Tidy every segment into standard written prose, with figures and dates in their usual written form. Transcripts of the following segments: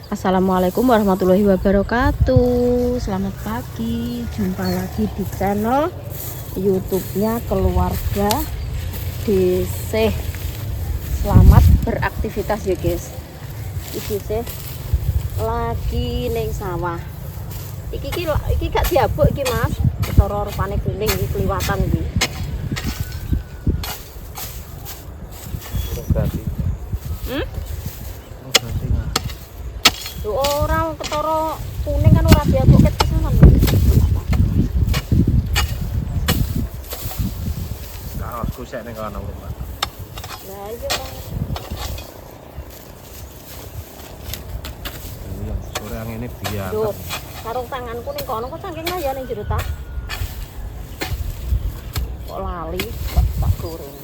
Assalamualaikum warahmatullahi wabarakatuh. Selamat pagi, jumpa lagi di channel YouTube-nya Keluarga DC. Selamat beraktivitas ya guys. Iki sih lagi ning sawah. Iki gak diabuk iki Mas. Cara rupane kuning iki kliwatan iki. Orang ketara kuning kan ora diabuk ket pisanan. Nah, aku sik ning kono, Pak. Lah iya Bang. Iya, sore angene biar. Duh, sarung tanganku ning kono kok saking ya ning jero tas. Kok lali tak goreng.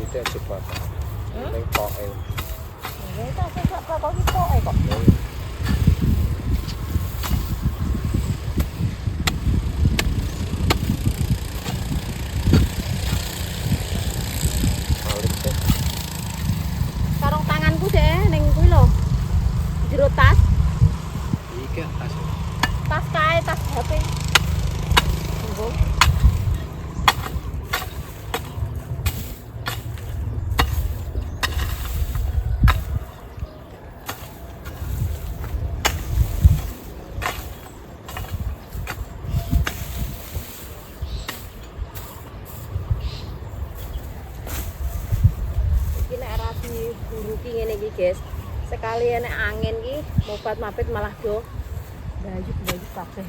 Tidak cepat. Ning poke. Ya tak kok iki kok. Sarung tanganku deh ning kuwi lho. Jero tas. Iki tas. Tas kae, tas HP. Tunggu. Buruki ngene iki guys. Sekali enek angin iki mobat mapit malah do bayu kabeh.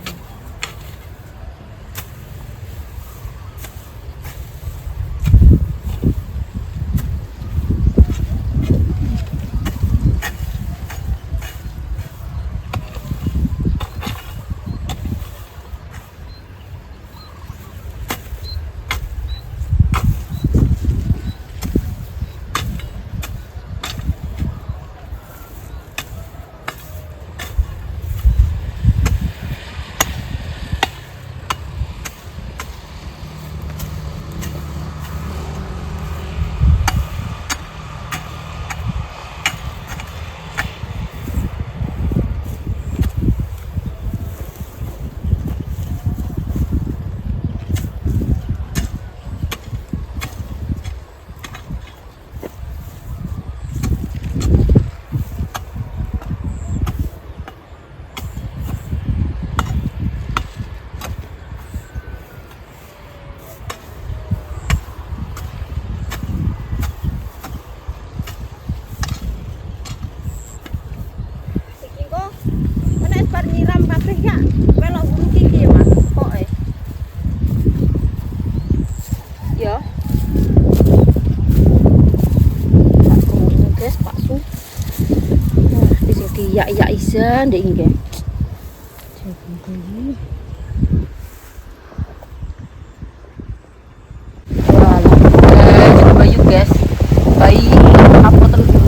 Nyiram kabeh ya melok buruki iki ya Mas pokoke ya tak krungu guys Pak Su nah di sini ya izan ndek iki nggih walah bayu guys bayi apa terus guys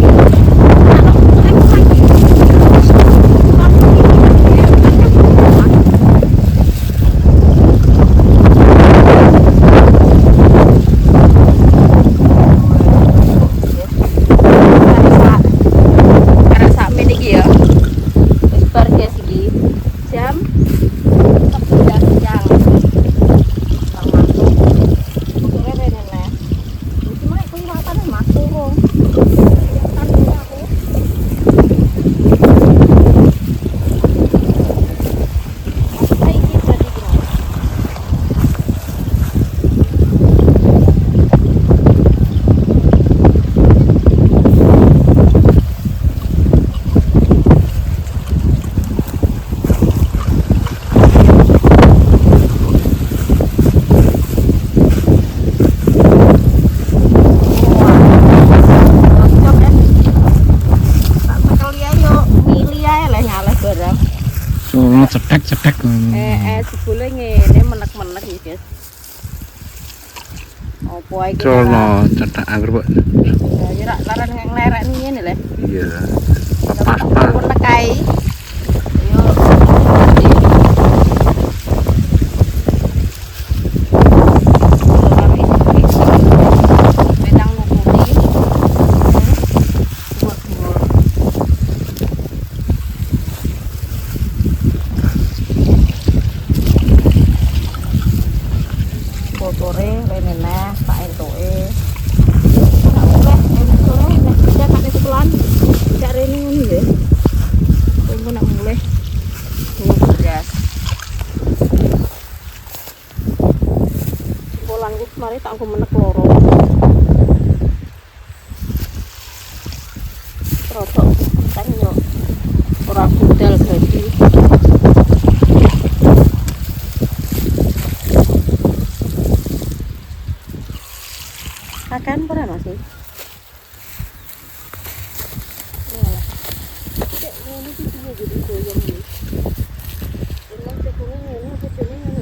cetek-cetek. Jebule ngene menek-menek iki, Guys. Opo ae iki? Cono cetek anggur, Pak. Ya laran nglerek ngene lho. Iya. Pas-pas. Menek ae. Yo. Botore rene neh tak entuke. Nek oleh sore nek bisa tak sekolah. Cak rene ngono ya. Tunggu nak mulai. Gas. Bolangku mari tak aku menek loro. Rotok tanyo. Ora budal gaji. Akan pernah masih. Cek ini sih jadi goyang nih. Emang cekungan ini apa jenis ini?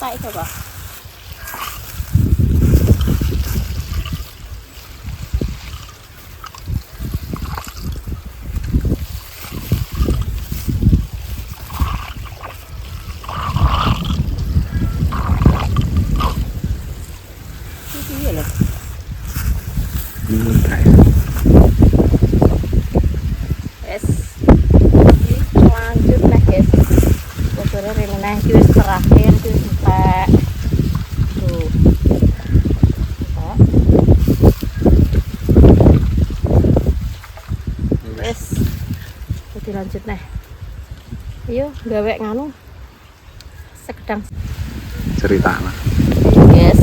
Tak coba. Es. Lanjut lah guys. Botolnya rene neh iki wis terakhir iki entek. Tuh. Entek. Wes. Jadi lanjut neh. Ayo gawe nganu. Sekedang Cerita lah. yes.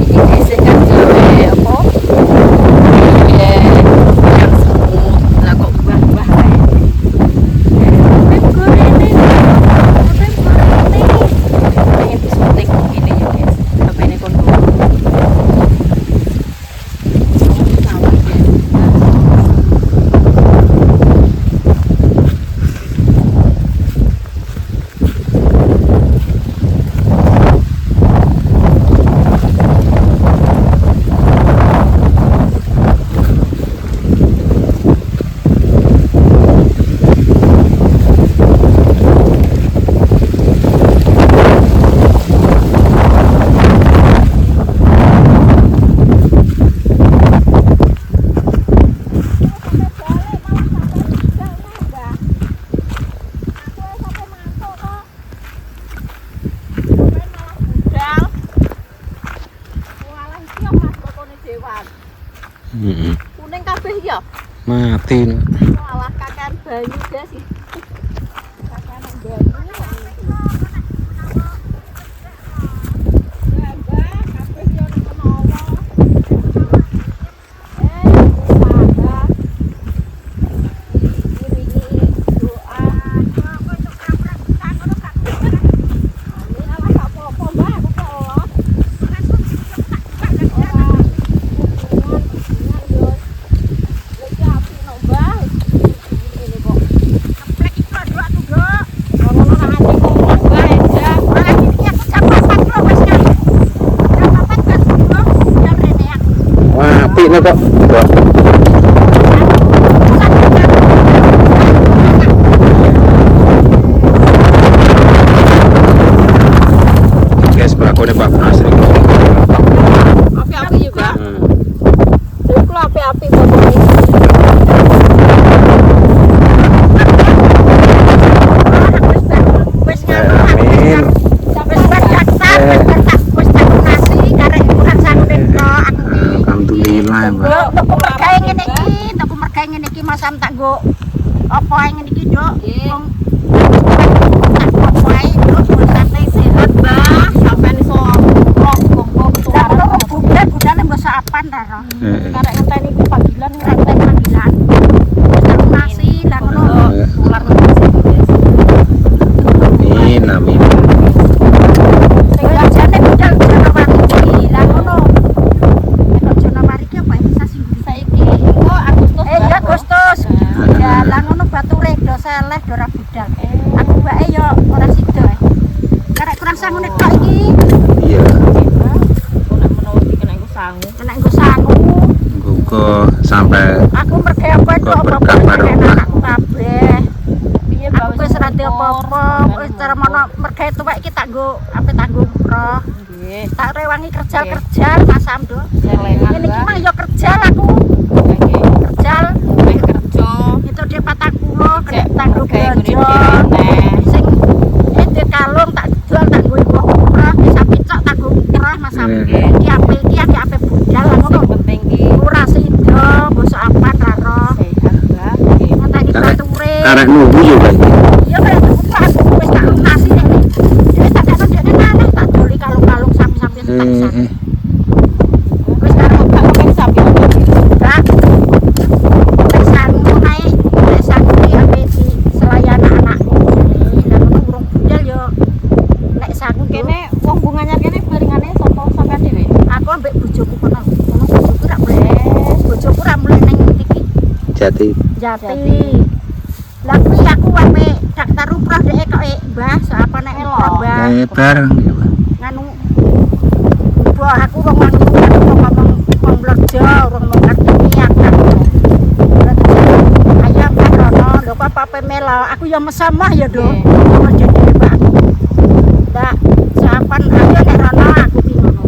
Iki dhisik kan gawe apa? Yang semut. Lah kok buah-buah kae. Pep gorene. Pep gorene. Pengen disuntik ini ya guys. Apa ini kon dulu. Sawah ya. Kuning kabeh ya. Mati. Malah kakan banyu guys. Kakanan banyu. Kabeh yo menawa. Mati nih kok. Guys, belakunya Pak Asri. Api-api juga. Itu api-api pokoknya. Amin. Alhamdulillah, Mbak. Kayak gini iki, tuku Mas Sam tak nggo apa ae ngene iki, Dok. Wong tak nggo apa ae, Dok, santai sehat, Mbah. Sampeyan iso ngomong suara budale mbok sapan ta, Ro. Karek ngenteni iki panggilan ngenteni panggilan. Wis tak nasi lah ngono. Ular Amin, amin. sing jane budal Januari lah ngono. Nek Januari ki apa sasi saiki? Oh, Agustus. Ya Agustus. Ya lah ngono bature do seleh do ora budal. Aku wae yo ora sida. Karek kurang sangu nek tok iki. Iya. Nek menawa iki kena nggo sangu. Kena nggo sangu. Nggo sampai Aku mergo apa tok berkah apa barokah. kabeh. Piye bae wis ora ndek apa-apa. Wis cara mono mergo tuwek iki tak nggo ape tak nggo umroh. Nggih. Tak rewangi kerja Mas Sam, Dok. Celengan. Ini iki mah yo kerja aku. Nggih. Kerja. Kerja. Itu dia 40 kena tanggo bojo. Sing ndek kalung tak jual tak nggo iku umroh, bisa picok tak nggo umroh Mas Sam. Iki ape budal lah ngono. Penting iki. Ora sida, bosok apan ra roh. Sehat, Mbak. Ngenteni bature. karek nunggu juga. Iya kaya aku wis tak lunasi nek. Dhewe tak kene dene maneh tak doli kalung-kalung sapi-sapi tak. Wis karo gak pengen sapi. Enggak. Wis aku naik, wis aku iki ape di selayan anakku. Lah ngono urung budal yo. Nek saku kene wong bunganya kene baringane sapa sampean dhewe? Aku ambek bojoku kono. Kono bojoku ra boleh. Bojoku ra mulih ning iki. Jati. Jati. Lah kuwi aku ape daftar umroh dhek kok Mbah, apa nek Mbah. Bareng. Nganu mbah aku wong ngomong Blorjo, wong Kartini aku. Ayo Mbah rono, lho kok apa melo, aku ya mesamah ya, Do. Jadi Pak. Ndak sapan ayo nek rono aku ki ngono.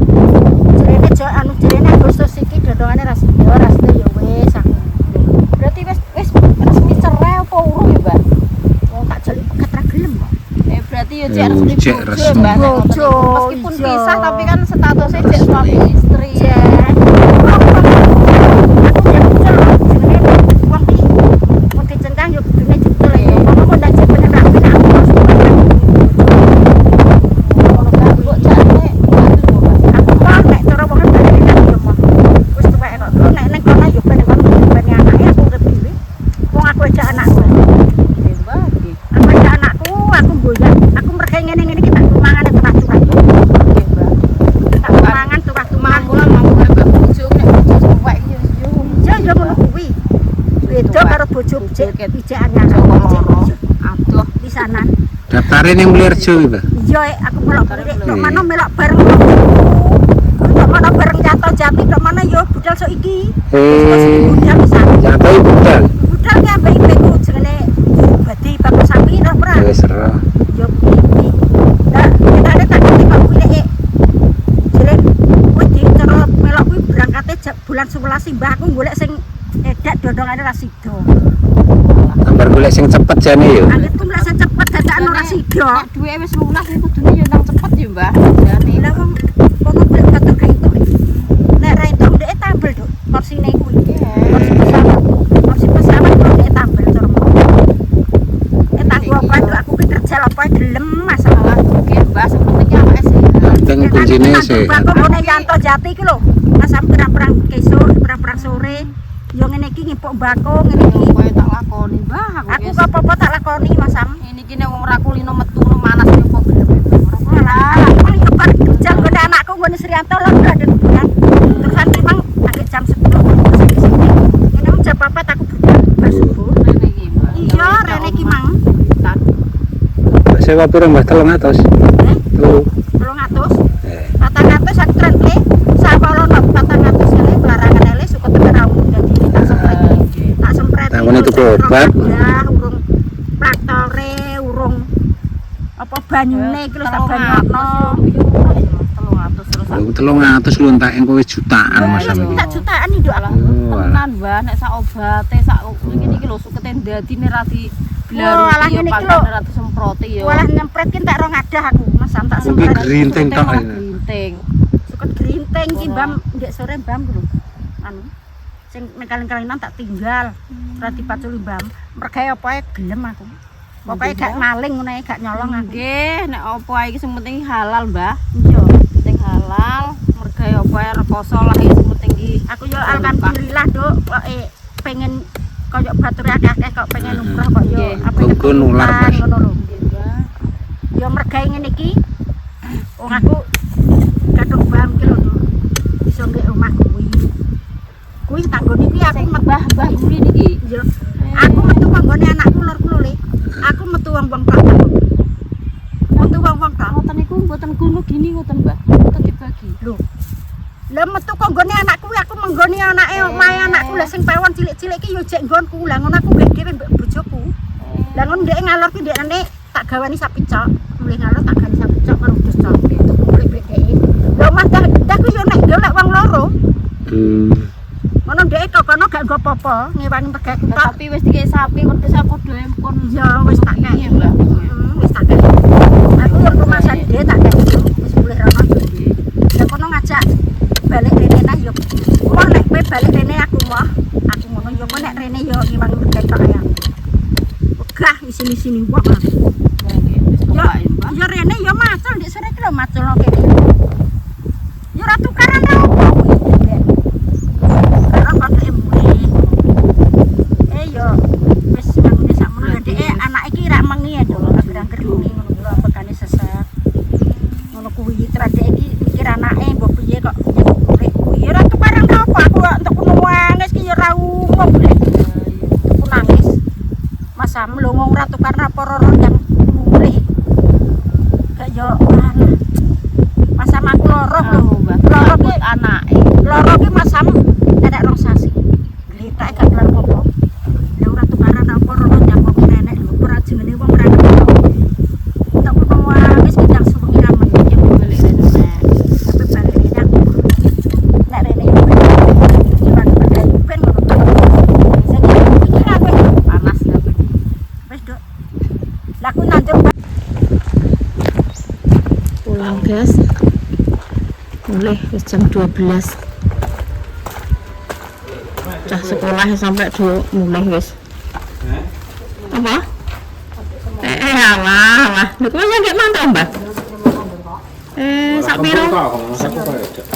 Jerene jo anu jerene Agustus iki dodongane ras ya wis aku. Berarti wis resmi cerai apa urung ya, Mbak? Wong tak jeli pegat ra gelem kok. Berarti ya cek resmi Cek bojo, resmi. Mbak. Bojo, Meskipun iya. pisah tapi kan statusnya cek suami istri. Kok jane Pijakannya aduh di sana. Daftarin yang Mulyorejo itu. Iya, aku melok kuwi nek mana melok bareng. Nek mana bareng Jati, nek mana yo budal sok iki. Budal bisa. Jatuh budal. Budal ki ambek ibuku jenenge Badi Bapak Sapi ora ora. Wis ero. Yo kuwi. Lah, kita ada tak ngerti kok kuwi nek jelek kuwi ditero melok kuwi berangkate bulan 11 Mbah aku golek sing edak dodongane ra sida. Gambar golek sing cepet jane yo. Angetku mlek sing cepet dadakan ora sida. nek duwe wis lunas iku kudune yo nang cepet ya, Mbak. Jane Lah wong kono blek katok kae to. Nek ra entuk ndek tampil, Duk. Porsine kuwi. Porsi pesawat. Porsi pesawat kok ndek tampil terus. Nek tak gua apa Duk, aku ki kerja apa gelem masalah. oke, Mbak, sing penting ya awake sehat. Penting kuncine sih. Aku ngene Yanto Jati iki lho. Mas sam perang-perang kesuk, perang-perang sore. Yo ngene iki ngimpuk mbako ngene iki. Kowe tak lakoni, Mbah. Aku kok apa-apa tak lakoni Mas Sam. ini ki nek wong ra kulino metu manas yo kok gelem. Alah, aku kebar kerja ngene anakku ngene Srianto lho ada bulan. Terus nanti mang agak jam 10 sampai sini. Ini jam 4 aku buka subuh. Rene iki, Mbak. Iya, rene iki mang. Sewa piro Mbah 300? Eh, Tuh. 300. 400 sak trenle. Sawalono 400 ele larangan ele suka tekan awun dadi tak sempret. Tak sempret. Tahun itu obat. Ya, urung traktore, urung apa banyune iki lho tak banyakno. 300 terus Aku 300 lu entek engko wis jutaan Mas Sam iki. Tak jutaan iki Duk. Oh, alah. tenan, Mbak, nek sak obate sak ngene iki lho sukete dadine ra di Oh, alah ngene iki lho. ra disemproti yo. Walah nyempret ki tak ro ngadah aku, Mas Sam tak Mungkin sempret. gerinting tok. Grinting. Suket gerinting ki Mbam ndek sore Mbam lho. Anu. Sing nek kaleng-kalengan tak tinggal. Ora dipaculi mbam. Mergawe apa ae gelem aku. Pokoke gak maling ngono ae, gak nyolong aku. Nggih, nek opo ae iki sing penting halal, Mbah. Iya. Penting halal, mergawe opo ae rekoso lah iki sing penting iki. Aku yo alhamdulillah, Duk, pokoke pengen koyo batur akeh-akeh kok pengen umroh kok yo apa Gonggo nular, Mas. ngono lho. Yo mergawe ngene iki. Wong aku kadung mbam iki lho, Duk. Iso nggih omah kuwi. Kuwi tak nggone iki aku Mbah guri niki. yo. Aku metu nggone anakku lur-lur le. Aku metu wong-wong tok. Metu wong-wong tok. Ngoten niku mboten kuno gini ngoten, Mbah. Mboten dibagi. Lho. Lah metu kok nggone anakku aku menggoni anake omahe anakku lah sing pawon cilik-cilik iki yo jek nggonku. Lah ngono aku nggawe dhewe mbek bojoku. Lah ngono ndek ngalor ki ndekne tak gawani sapi cok. Mulih ngalor tak gawani sapi cok karo dus cok. Itu mulih dhek. Lah omah dah ku yo nek golek wong loro. Ngono ndek kok kono gak nggo apa-apa, ngewangi pergawe tok. Tapi wis dikek sapi kok desa padha empun. Ya wis tak kei. Iya, Mbah. Wis tak kei. Aku yo rumasan dhewe tak kei. Wis mulih rono yo. Lah kono ngajak balik rene nah yo. Wah nek kowe balik rene aku mah. Aku ngono yo kok nek rene yo ngiwangi pergawe tok ya. Wegah isini-sini wong. Yo yo rene yo macul ndek sore iki lho macul nang kene. Yo ora tukaran ra opo kuwi. Karo pakai mulih. Yo wis ngene sakmono ya dhek anak iki ra mengi ya lho agar-agar mengi ngono lho apakane sesek. Ngono kuwi tradek iki mikir anake mbok piye kok mulih kuwi ora tukaran ra opo aku entuk nangis ki yo ra umum lek. Aku nangis. Masa mlongo ora tukaran apa roro yang mulih. Gak yo alah. Masa aku loro lho. Loro ki anake. loro ki masam nek rong sasi. Gletak gak kelar apa. Ya ora tukaran apa roro nyambung nenek lho. Ora jenenge wong ora ngerti. Tak kono wis kita suwengi ra meneh balik rene. Tapi balik rene aku. Nek rene yo cuman ben ngono. Sing pikir aku panas lho. Wis, Dok. Lah aku nandur Pulang guys. Mulai wis jam 12. Cah sekolah sampai mulai wis. Apa? Alah. Lha kok nggak mantap, Mbak? Sak piro?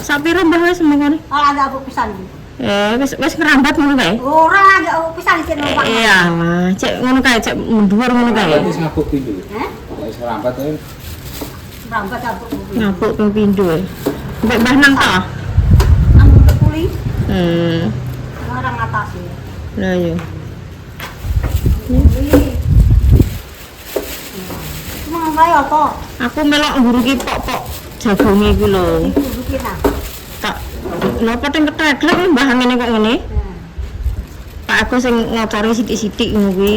Sak piro Mbah wis mengkone? ora ada aku pisan iki. Wis ngerambat ngono kae. Ora ada aku pisan iki numpak. Alah, cek ngono kae, cek mundur ngono kae. Wis ngabuk pindho. Heh? Wis rambat ae. Berangkat aku. Ngapuk ping pindho. Mbek Mbah nang ta? Anu kuli Lah orang atas ya. iya. Cuma ngapain apa? Aku melok nguruki pok-pok jagonge iki lho. Dudukin ah. Tak lha pating keteglek Mbah ngene kok ngene. Pak aku sing ngocori sithik-sithik ngono kuwi.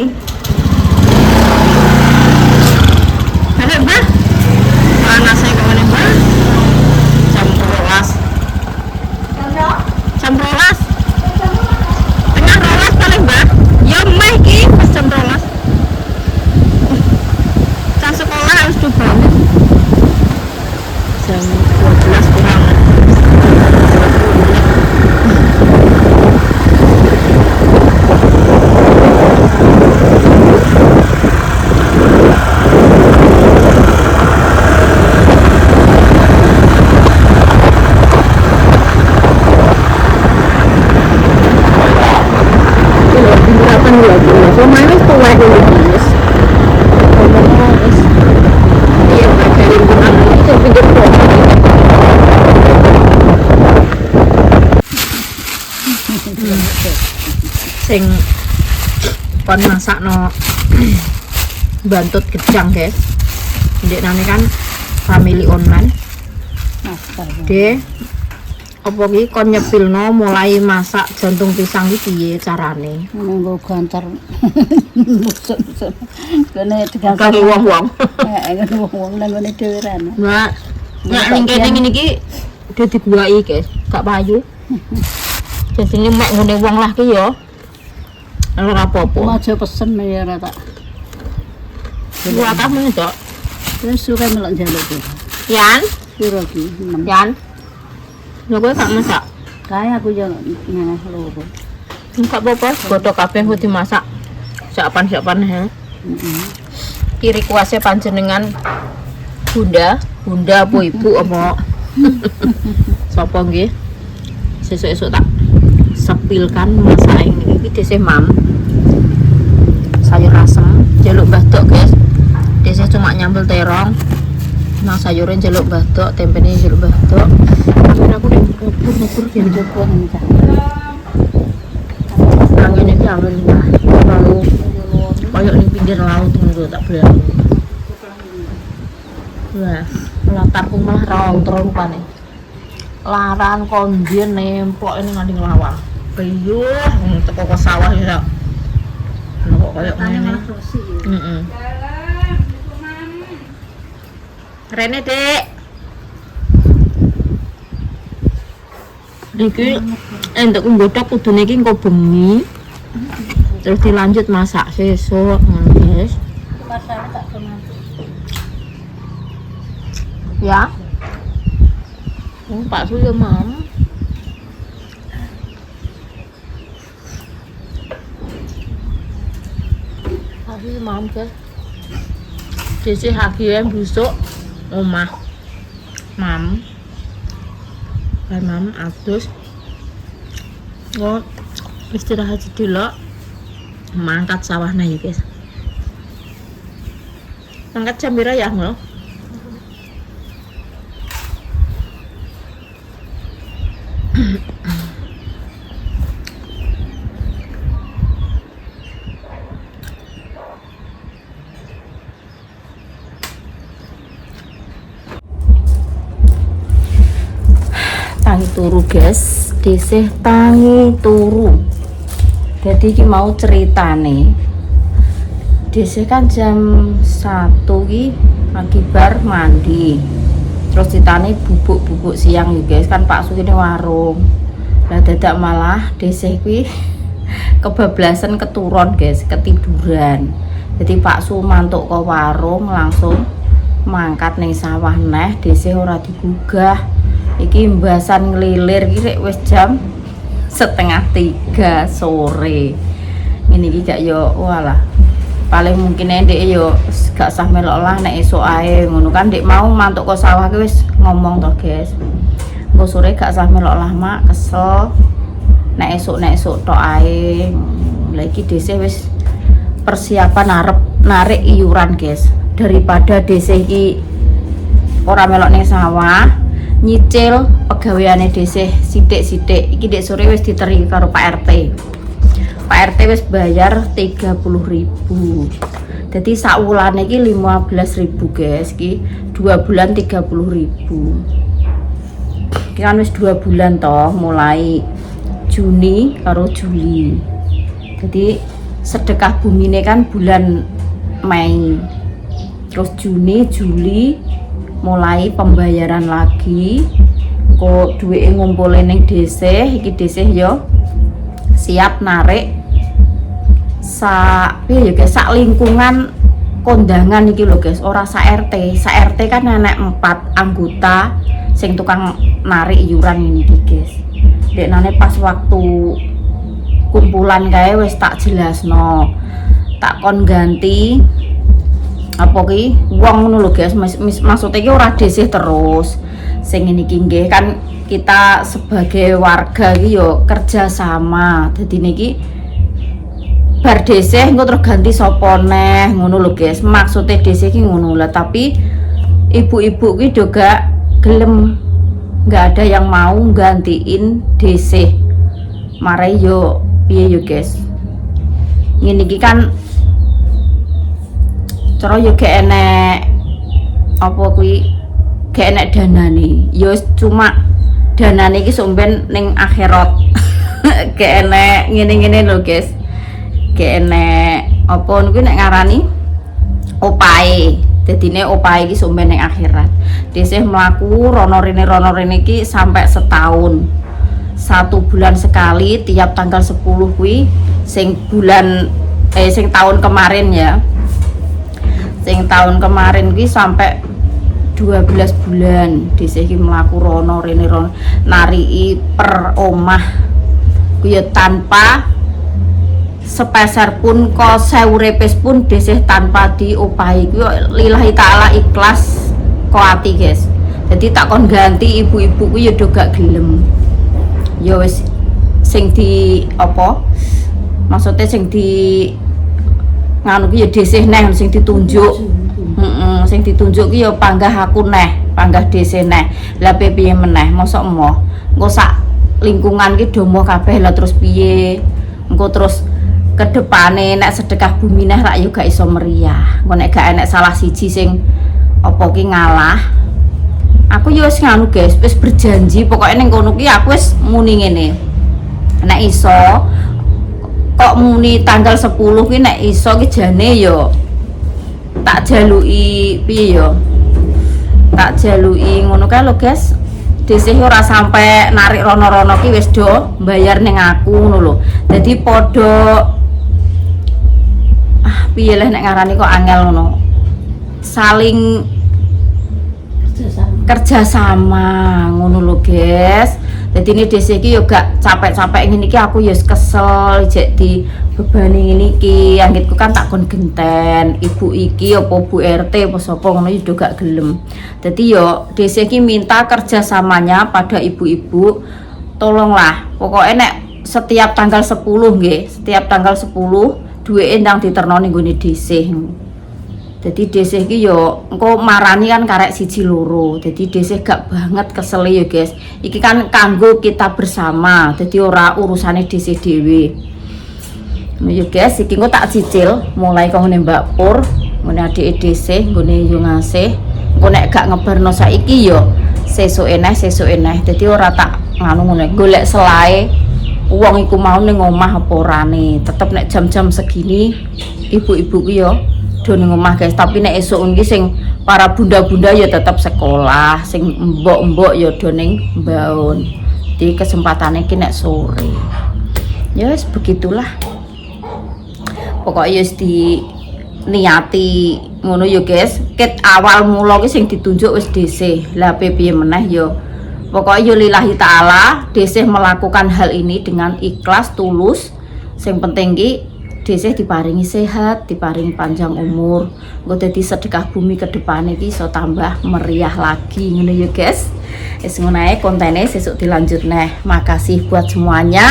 Ada Mbah? Panase kok ngene Mbah? Jam 12. Jam 12. Tengah 12 paling Mbah. Ya meh iki pas jam 12. Cah sekolah harus coba. Jam 12 kurang. Sing kon masakno bantut gedang guys. Ndek nane kan family online. De apa iki kon nyepilno mulai masak jantung pisang iki piye carane? Nggo gantar. Musuh-musuh. Kene tegang Kanggo wong-wong. ngono wong nang ngene dhewe rene. Mbak, nek ning kene ngene iki udah dibuaki guys, gak payu. Jadi mek ngene wong lah ki ya. Ora apa-apa. Aja pesen ya ora tak. Gua kamu tok. Wis suka melok njaluk iki. Yan, Piro ki? 6. Yan. Lho kowe gak masak. Kae aku yo ngene loro. Enggak apa-apa, godhog kabeh kok dimasak. Siapan-siapan ya. Kiri kuasnya panjenengan Bunda apa ibu apa sapa nggih. Sesuk-esuk tak sepilkan masak ini iki dhisih mam. Sayur asem, jaluk badok guys. Dhisih cuma nyambel terong. Nang sayuran jaluk badok, tempene jaluk badok. Tapi aku nek kubur-kubur ki njupuk enggak. Angin iki angin lalu koyo ning pinggir laut ngono tak bilang. Wah, latarku malah rontrol rupane. Laran kondien nemplok ini nganti ngelawang. Peyuh, teko ke sawah ya. Lho kok koyo ngene. Heeh. Rene, Dek. Niki entuk nggodhog kudune iki engko bengi. Terus dilanjut masak sesuk, guys. Ya. Pak Su ya, Mam. Pak Su ya, Mam, guys. Dhisik hagian busuk omah. Mam. Hai, Mam, adus. Oh, istirahat dulu. Mangkat sawahnya ya, guys. Mangkat jam berapa ya, Mal? Tangi turu guys, dhisih tangi turu. Jadi iki mau ceritane. Dhisih kan jam 1 iki lagi bar mandi. Terus ditane bubuk-bubuk siang ya guys, kan Pak Su ini warung. Lah dadak malah dhisih kuwi kebablasan keturun guys, ketiduran. Jadi Pak Su mantuk ke warung langsung mangkat ning sawah neh, dhisih ora digugah. Iki mbasan ngelilir iki rek wis jam 2:30 sore. Ini iki gak yo walah. Paling mungkin ndek yo gak sah melok lah nek esuk ae ngono kan ndek mau mantuk ke sawah ki wis ngomong to guys. Engko sore gak sah melok lah mak, kesel. Nek esuk tok ae. Lah iki dhisih wis persiapan arep narik iuran guys. Daripada dhisih iki ora melok ning sawah, nyicil pegaweane dhisih sithik-sithik. Iki ndek sore wis diteri karo Pak RT. Pak RT wis bayar 30.000. Jadi sak wulane iki 15.000 guys. Iki 2 bulan 30.000. Iki kan wis 2 bulan toh, mulai Juni karo Juli. Jadi sedekah bumine kan bulan Mei. Terus Juni, Juli mulai pembayaran lagi. Kok duweke ngumpulin ning dhisih, iki dhisih yo siap narik sak piye ya guys, sak lingkungan kondangan iki lho guys, ora sak RT. Sak RT kan enek 4 anggota sing tukang narik iuran ini guys. Deknane pas waktu kumpulan kae wis tak jelasno. Tak kon ganti apa ki wong ngono lho guys, maksudnya iki ora dhisih terus. Sing iki nggih kan kita sebagai warga iki yo kerja sama. Dadi niki bar dhisih engko terus ganti sapa neh ngono lho guys. Maksudnya dhisih iki ngono lah, tapi ibu-ibu ki do gak gelem, gak ada yang mau gantiin dhisih. Mare yo piye yo guys. Ngene iki kan cara yo gak enek apa kuwi, gak enek danane. Yo cuma danane iki somben ning akhirat. Gak enek ngene-ngene lho guys. Gak enek apa niku nek ngarani opae. Dadine opae iki somben ning akhirat. Dhisih mlaku rono rene iki sampai setahun. 1 bulan sekali tiap tanggal 10 kuwi sing bulan sing tahun kemarin ya. Sing tahun kemarin ki sampai 12 bulan dhisih iki mlaku rono rene rono nariki per omah kuwi tanpa sepeser pun kok sewurepes pun desih tanpa diopahi kuwi lillahi taala ikhlas kok ati guys. Jadi tak kon ganti ibu-ibu kuwi ya do gak gelem. Ya wis sing di apa? Maksudnya sing di nganu ki ya desih neh sing ditunjuk. Sing ditunjuk ki ya panggah aku neh, panggah desih neh. Lah piye meneh mosok emoh. Engko sak lingkungan ki do moh kabeh lah terus piye? Engko terus kedepane nek sedekah bumi neh rak yo gak iso meriah. Engko nek gak enek salah siji sing apa ki ngalah. Aku yo wis nganu guys, wis berjanji pokoknya ning kono ki aku wis muni ngene. Nek iso kok muni tanggal 10 ki nek iso ki jane yo tak jaluki piye yo. Tak jaluki ngono kae lho guys. Desih ora sampai narik rono-rono ki wis do bayar ning aku ngono lho. Dadi padha piye lah nek ngarani kok angel ngono. Saling kerjasama ngono lho guys. Dadi ini desih iki yo gak capek-capek ngene iki aku yo kesel jek di bebani ngene iki. Anggitku kan tak kon genten. Ibu iki apa Bu RT apa sapa ngono yo gak gelem. Dadi yo desih iki minta kerjasamanya pada ibu-ibu. Tolonglah pokoknya nek setiap tanggal 10 nggih, setiap tanggal 10 duweke ndang diterno ning gone desih. Jadi desih ki yo engko marani kan karek siji loro. Jadi desih gak banget kesel ya guys. Iki kan kanggo kita bersama. Jadi ora urusane desih dhewe. Nah yo guys, iki engko tak cicil mulai kok ngene Mbak Pur, ngene adike desih, nggone yo ngasih. Engko nek gak ngebarno saiki yo sesuk eneh. Jadi ora tak nganu ngene golek selae wong iku mau ning omah apa orane. Tetep nek jam-jam segini ibu-ibu ki yo do ning omah guys, tapi nek esuk iki sing para bunda-bunda ya tetap sekolah, sing mbok-mbok ya do ning mbaun. Jadi kesempatane iki nek sore. Ya wis begitulah. Pokoknya wis di niati ngono ya guys. Ket awal mula ki sing ditunjuk wis desih. Lah piye meneh ya pokoknya lillahi taala desih melakukan hal ini dengan ikhlas tulus. Sing penting ki desih diparingi sehat, diparingi panjang umur. Engko dadi sedekah bumi ke depan iki iso tambah meriah lagi ngono ya guys. Wis ngono ae kontene sesuk dilanjut neh. Makasih buat semuanya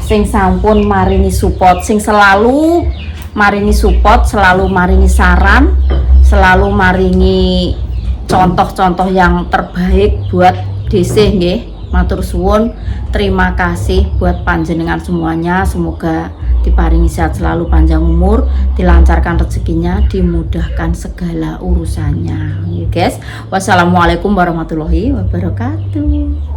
sing sampun maringi support, sing selalu maringi support, selalu maringi saran, selalu maringi contoh-contoh yang terbaik buat desih nggih. Matur suwun, terima kasih buat panjenengan semuanya. Semoga diparingi sehat selalu, panjang umur, dilancarkan rezekinya, dimudahkan segala urusannya. Ya guys, wassalamualaikum warahmatullahi wabarakatuh.